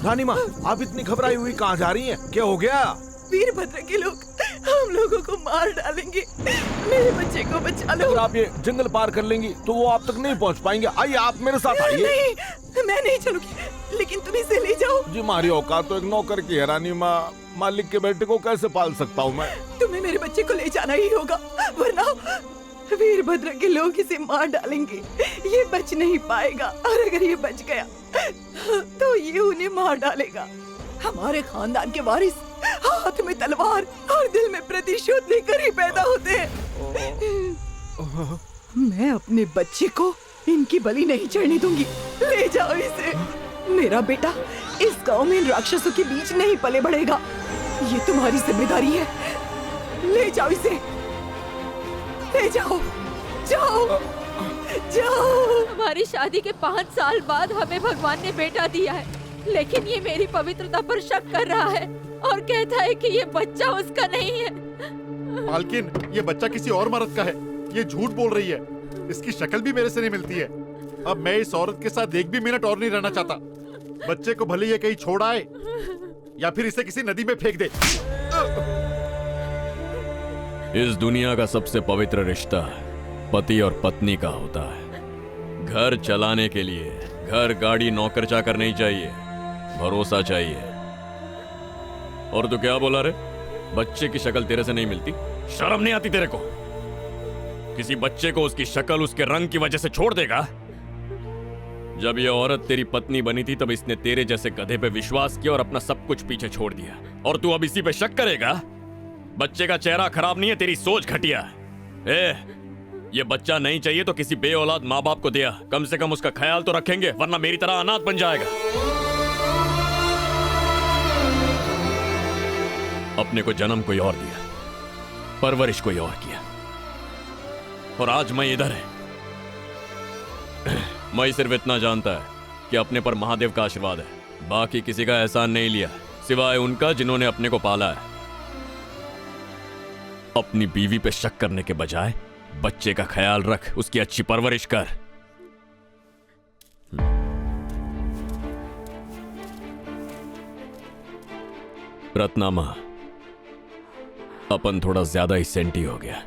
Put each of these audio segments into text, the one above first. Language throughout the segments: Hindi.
रानी माँ, आप इतनी घबराई हुई कहाँ जा रही हैं? क्या हो गया? वीरभद्र के लोग हम लोगों को मार डालेंगे। मेरे बच्चे को बचा लो। अगर आप ये जंगल पार कर लेंगी तो वो आप तक नहीं पहुँच पाएंगे। आइए, आप मेरे साथ आइए। नहीं, मैं नहीं चलूंगी, लेकिन तुम इसे ले जाओ। जी, हमारी औकात तो एक नौकर की है रानी माँ। मालिक के बेटे को कैसे पाल सकता हूँ मैं? तुम्हें मेरे बच्चे को ले जाना ही होगा, वरना वीरभद्र के लोग इसे मार डालेंगे। ये बच नहीं पाएगा, और अगर ये बच गया तो ये उन्हें मार डालेगा। हमारे खानदान के वारिस हाथ में तलवार और दिल में प्रतिशोध लेकर ही पैदा होते हैं। मैं अपने बच्चे को इनकी बलि नहीं चढ़ने दूंगी। ले जाओ इसे। मेरा बेटा इस गांव में इन राक्षसों के बीच नहीं पले बढ़ेगा। ये तुम्हारी जिम्मेदारी है। ले जाओ इसे, ले जाओ, जाओ, जाओ। हमारी शादी के 5 साल बाद हमें भगवान ने बेटा दिया है, लेकिन ये मेरी पवित्रता पर शक कर रहा है और कहता है कि ये बच्चा उसका नहीं है। मालकिन, ये बच्चा किसी और मर्द का है। ये झूठ बोल रही है। इसकी शक्ल भी मेरे से नहीं मिलती है। अब मैं इस औरत के साथ 1 भी मिनट और नहीं रहना चाहता। बच्चे को भले ये कहीं छोड़ आए या फिर इसे किसी नदी में फेंक दे। इस दुनिया का सबसे पवित्र रिश्ता पति और पत्नी का होता है। घर चलाने के लिए घर, गाड़ी, नौकर चाकर नहीं चाहिए, भरोसा चाहिए। और तू क्या बोला रे? बच्चे की शक्ल तेरे से नहीं मिलती? शर्म नहीं आती तेरे को? किसी बच्चे को उसकी शक्ल उसके रंग की वजह से छोड़ देगा? जब ये औरत तेरी पत्नी बनी थी तब इसने तेरे जैसे गधे पे विश्वास किया और अपना सब कुछ पीछे छोड़ दिया, और तू अब इसी पे शक करेगा? बच्चे का चेहरा खराब नहीं है, तेरी सोच घटिया है। ये बच्चा नहीं चाहिए तो किसी बेऔलाद माँ बाप को दिया, कम से कम उसका ख्याल तो रखेंगे, वरना मेरी तरह अनाथ बन जाएगा। अपने को जन्म कोई और दिया, परवरिश कोई और किया, और आज मैं इधर है। मैं सिर्फ इतना जानता है कि अपने पर महादेव का आशीर्वाद है, बाकी किसी का एहसान नहीं लिया, सिवाय उनका जिन्होंने अपने को पाला है। अपनी बीवी पे शक करने के बजाय बच्चे का ख्याल रख, उसकी अच्छी परवरिश कर। रत्नामा, अपन थोड़ा ज्यादा ही सेंटी हो गया,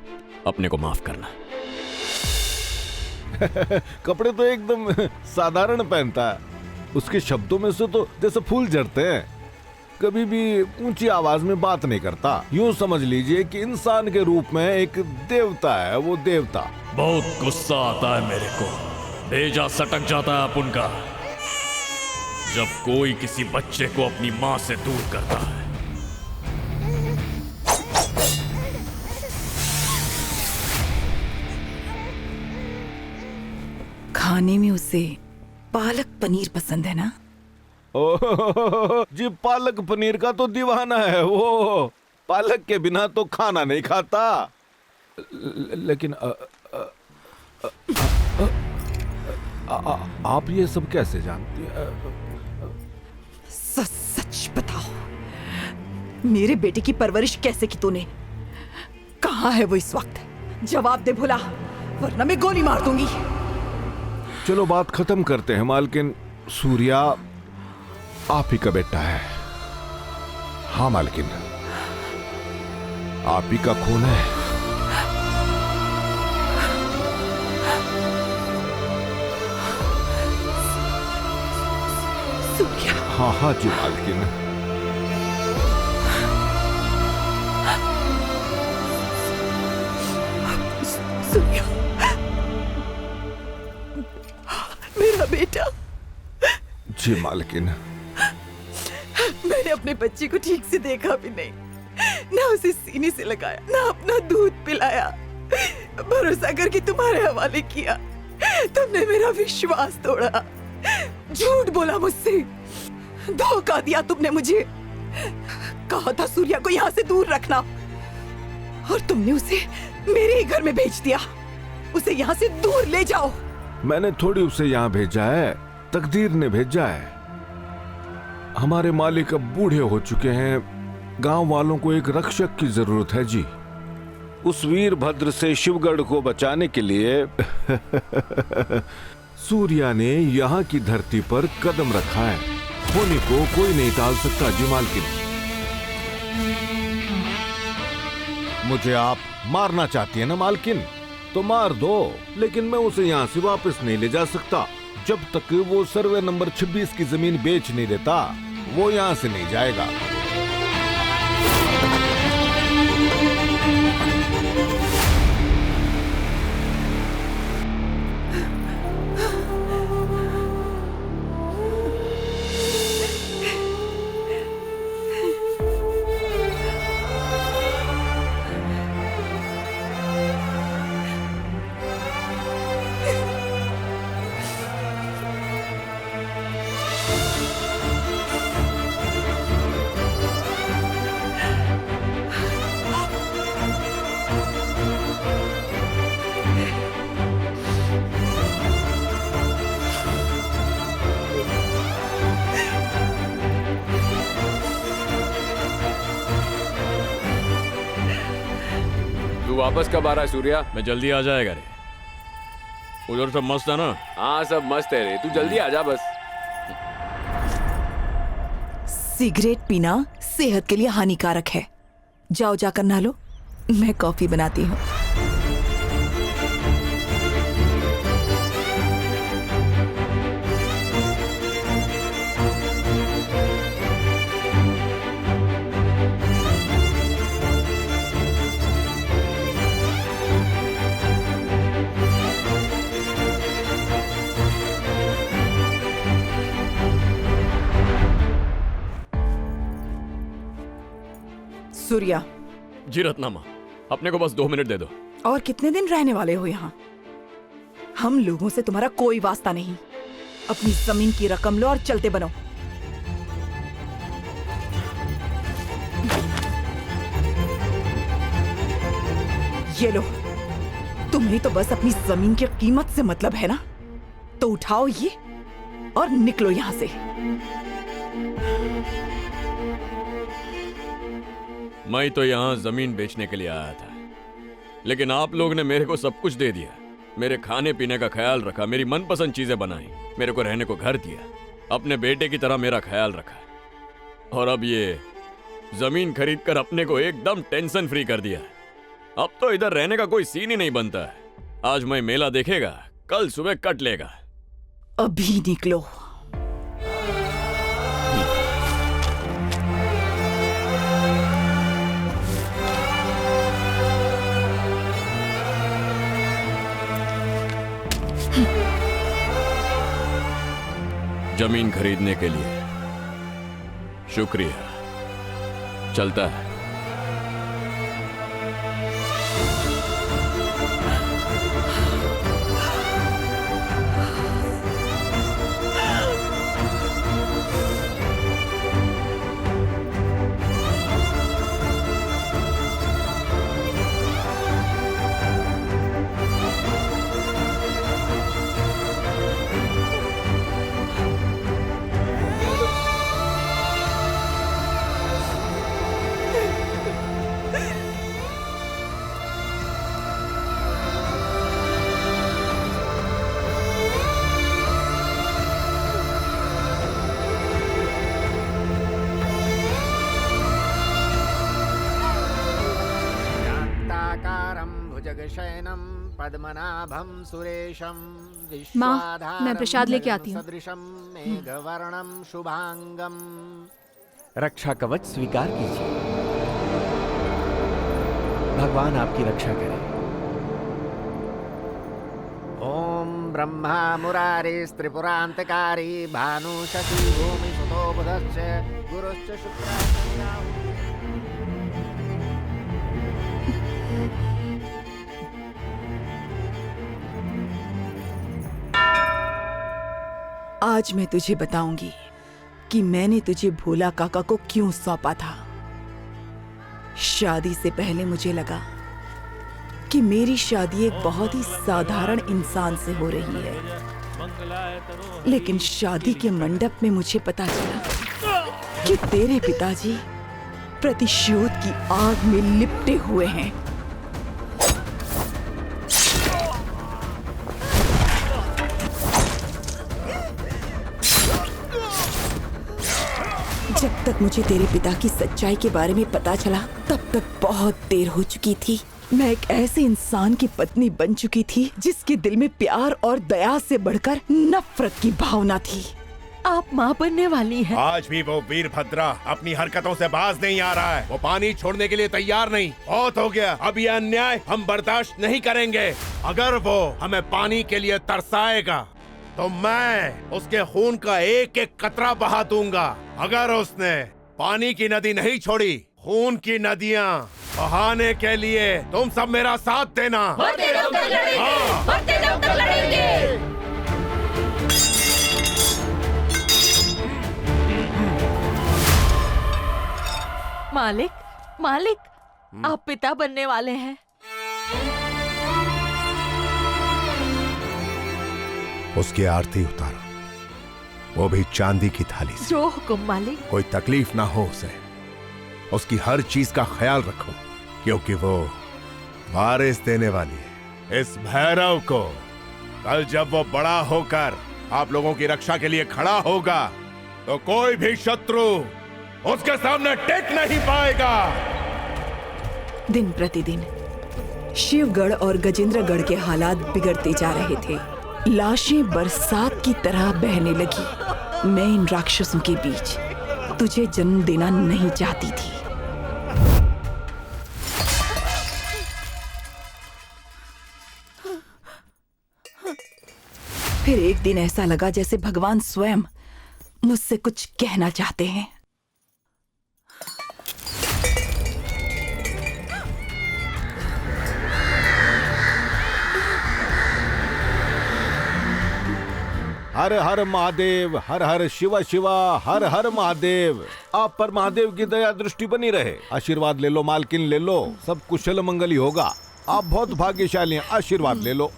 अपने को माफ करना। कपड़े तो एकदम साधारण पहनता है, उसके शब्दों में से तो जैसे फूल झड़ते हैं। कभी भी ऊंची आवाज में बात नहीं करता। यूं समझ लीजिए कि इंसान के रूप में एक देवता है वो देवता। बहुत गुस्सा आता है मेरे को, भेजा सटक जाता है अपन का जब कोई किसी बच्चे को अपनी मां से दूर करता है। खाने में उसे पालक पनीर पसंद है ना? ओह जी, पालक पनीर का तो दीवाना है वो। पालक के बिना तो खाना नहीं खाता। लेकिन आप ये सब कैसे जानती हैं? सच बताओ, मेरे बेटे की परवरिश कैसे की तूने? कहाँ है वो इस वक्त? जवाब दे भुला, वरना मैं गोली मार दूंगी। चलो बात खत्म करते हैं मालकिन। सूर्या आप ही का बेटा है। हाँ मालकिन, आप ही का खून है। सूर्या? हाँ हाँ जी मालकिन। सूर्या, मेरा बेटा। जी मालकिन। मैंने अपने बच्चे को ठीक से देखा भी नहीं, ना उसे सीने से लगाया, ना अपना दूध पिलाया। भरोसा करके तुम्हारे हवाले किया, तुमने मेरा विश्वास तोड़ा, झूठ बोला मुझसे, धोखा दिया तुमने मुझे। कहा था सूर्या को यहाँ से दूर रखना, और तुमने उसे मेरे ही घर में भेज दिया। उसे यहाँ से दूर ले जाओ। मैंने थोड़ी उसे यहाँ भेजा है, तकदीर ने भेजा है। हमारे मालिक अब बूढ़े हो चुके हैं, गांव वालों को एक रक्षक की जरूरत है जी। उस वीरभद्र से शिवगढ़ को बचाने के लिए सूर्या ने यहाँ की धरती पर कदम रखा है। होने को कोई नहीं टाल सकता जी मालकिन। मुझे आप मारना चाहती है ना मालकिन, तो मार दो, लेकिन मैं उसे यहाँ से वापस नहीं ले जा सकता। जब तक वो सर्वे नंबर 26 की जमीन बेच नहीं देता, वो यहाँ से नहीं जाएगा। तू वापस कब आ रहा है सूर्या? मैं जल्दी आ जाएगा रे। उधर सब मस्त है ना? हाँ सब मस्त है रे, तू जल्दी आ जा बस। सिगरेट पीना सेहत के लिए हानिकारक है। जाओ जाकर नहा लो, मैं कॉफी बनाती हूँ। सूर्या, जी रत्नामा, अपने को बस 2 मिनट दे दो। और कितने दिन रहने वाले हो यहाँ? हम लोगों से तुम्हारा कोई वास्ता नहीं। अपनी जमीन की रकम लो और चलते बनो। ये लो, तुम्हें तो बस अपनी जमीन की कीमत से मतलब है ना? तो उठाओ ये और निकलो यहाँ से। मैं तो यहाँ जमीन बेचने के लिए आया था, लेकिन आप लोग ने मेरे को सब कुछ दे दिया। मेरे खाने पीने का ख्याल रखा, मेरी मनपसंद चीजें बनाई, मेरे को रहने को घर दिया, अपने बेटे की तरह मेरा ख्याल रखा, और अब ये जमीन खरीद कर अपने को एकदम टेंशन फ्री कर दिया। अब तो इधर रहने का कोई सीन ही नहीं बनता है। आज मैं मेला देखेगा, कल सुबह कट लेगा। अभी निकलो। जमीन खरीदने के लिए शुक्रिया। चलता है। शयनम पद्मनाभम सुरेशम माँ, मैं प्रसाद लेके आती हूँ। सदृशम मेघवर्णम शुभांगम। रक्षा कवच स्वीकार कीजिए। भगवान आपकी रक्षा करे। ओम ब्रह्मा मुरारी त्रिपुरांतकारी भानु शशि भूमि सुतो बुधश्च गुरुश्च शुक्र। आज मैं तुझे बताऊंगी कि मैंने तुझे भोला काका को क्यों सौंपा था। शादी से पहले मुझे लगा कि मेरी शादी एक बहुत ही साधारण इंसान से हो रही है, लेकिन शादी के मंडप में मुझे पता चला कि तेरे पिताजी प्रतिशोध की आग में लिपटे हुए हैं। जब तक मुझे तेरे पिता की सच्चाई के बारे में पता चला तब तक बहुत देर हो चुकी थी। मैं एक ऐसे इंसान की पत्नी बन चुकी थी जिसके दिल में प्यार और दया से बढ़कर नफरत की भावना थी। आप माँ बनने वाली हैं। आज भी वो वीरभद्रा अपनी हरकतों से बाज नहीं आ रहा है। वो पानी छोड़ने के लिए तैयार नहीं। बहुत हो गया, अब ये अन्याय हम बर्दाश्त नहीं करेंगे। अगर वो हमें पानी के लिए तरसाएगा तो मैं उसके खून का एक एक कतरा बहा दूंगा। अगर उसने पानी की नदी नहीं छोड़ी, खून की नदियाँ बहाने के लिए तुम सब मेरा साथ देना। मरते दम तक लड़ेंगे, हाँ। मरते दम तक लड़ेंगे। मालिक, मालिक, आप पिता बनने वाले हैं। उसकी आरती उतारो, वो भी चांदी की थाली से। जो हुक्म मालिक। कोई तकलीफ ना हो उसे। उसकी हर चीज का ख्याल रखो, क्योंकि वो वारिस देने वाली है इस भैरव को। कल जब वो बड़ा होकर आप लोगों की रक्षा के लिए खड़ा होगा तो कोई भी शत्रु उसके सामने टेक नहीं पाएगा। दिन प्रतिदिन शिवगढ़ और गजेंद्रगढ़ के हालात बिगड़ते जा रहे थे। लाशें बरसात की तरह बहने लगी। मैं इन राक्षसों के बीच तुझे जन्म देना नहीं चाहती थी। फिर एक दिन ऐसा लगा जैसे भगवान स्वयं मुझसे कुछ कहना चाहते हैं। हर हर महादेव, हर हर शिवा शिवा, हर हर महादेव। आप पर महादेव की दया दृष्टि बनी रहे। आशीर्वाद ले लो मालकिन, ले लो, सब कुशल मंगल ही होगा। आप बहुत भाग्यशाली हैं, आशीर्वाद ले लो।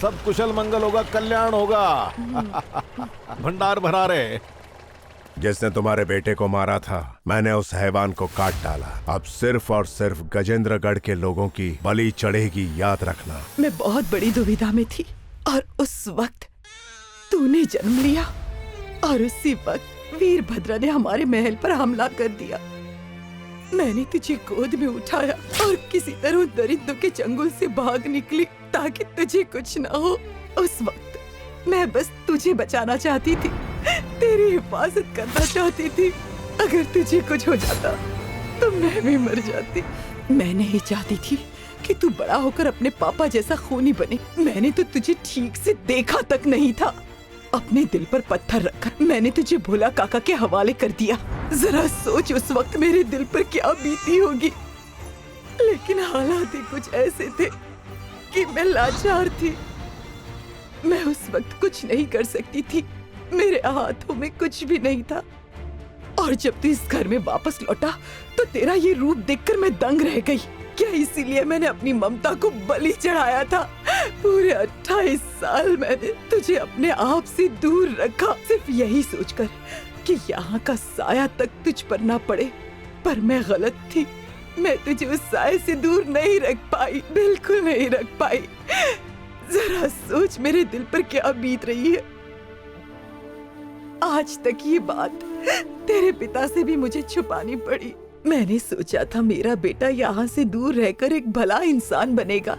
सब कुशल मंगल होगा, कल्याण होगा। भंडार भरा रहे। जिसने तुम्हारे बेटे को मारा था, मैंने उस हैवान को काट डाला। अब सिर्फ और सिर्फ गजेंद्रगढ़ के लोगों की बलि चढ़ेगी, याद रखना। मैं बहुत बड़ी दुविधा में थी और उस वक्त तूने जन्म लिया और उसी वक्त वीरभद्र ने हमारे महल पर हमला कर दिया। मैंने तुझे गोद में उठाया और किसी तरह दरिद्र के चंगुल से भाग निकली ताकि तुझे कुछ ना हो। उस वक्त मैं बस तुझे बचाना चाहती थी, तेरी हिफाजत करना चाहती थी। अगर तुझे कुछ हो जाता तो मैं भी मर जाती। मैं नहीं चाहती थी कि तू बड़ा होकर अपने पापा जैसा खूनी बने। मैंने तो तुझे ठीक से देखा तक नहीं था। अपने दिल पर पत्थर रखकर मैंने तुझे भोला काका के हवाले कर दिया। जरा सोच उस वक्त मेरे दिल पर क्या बीती होगी। लेकिन हालात ही कुछ ऐसे थे कि मैं लाचार थी। मैं उस वक्त कुछ नहीं कर सकती थी। मेरे हाथों में कुछ भी नहीं था। और जब तू इस घर में वापस लौटा तो तेरा ये रूप देखकर मैं दंग रह गई। क्या इसीलिए मैंने अपनी ममता को बलि चढ़ाया था? पूरे 28 साल मैंने तुझे अपने आप से दूर रखा, सिर्फ यही सोचकर कि यहाँ का साया तक तुझ पर ना पड़े। पर मैं गलत थी। मैं तुझे उस साये से दूर नहीं रख पाई, बिल्कुल नहीं रख पाई। जरा सोच मेरे दिल पर क्या बीत रही है। आज तक ये बात तेरे पिता से भी मुझे छुपानी पड़ी। मैंने सोचा था मेरा बेटा यहाँ से दूर रहकर एक भला इंसान बनेगा,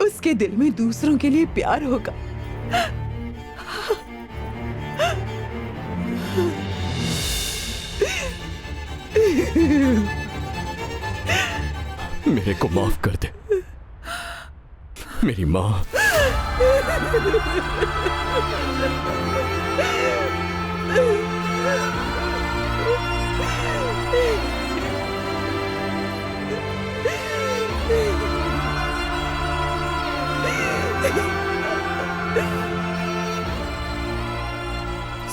उसके दिल में दूसरों के लिए प्यार होगा। मेरे को माफ कर दे मेरी माँ।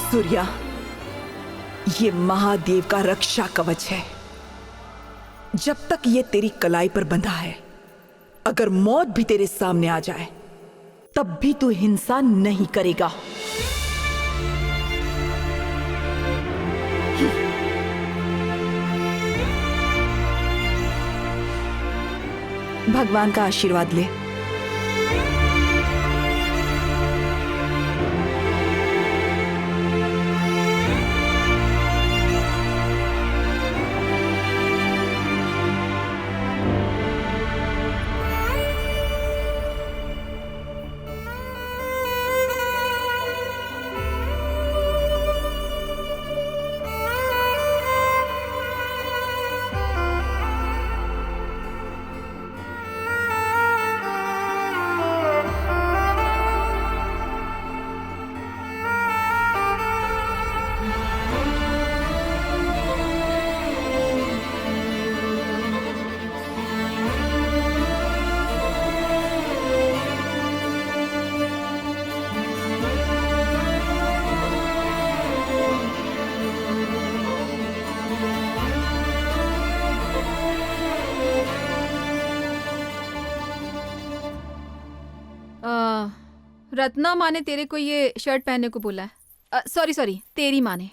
सूर्या, ये महादेव का रक्षा कवच है। जब तक ये तेरी कलाई पर बंधा है, अगर मौत भी तेरे सामने आ जाए तब भी तू हिंसा नहीं करेगा। भगवान का आशीर्वाद ले। रत्ना माँ ने तेरे को ये शर्ट पहनने को बोला है। सॉरी सॉरी, तेरी माँ ने।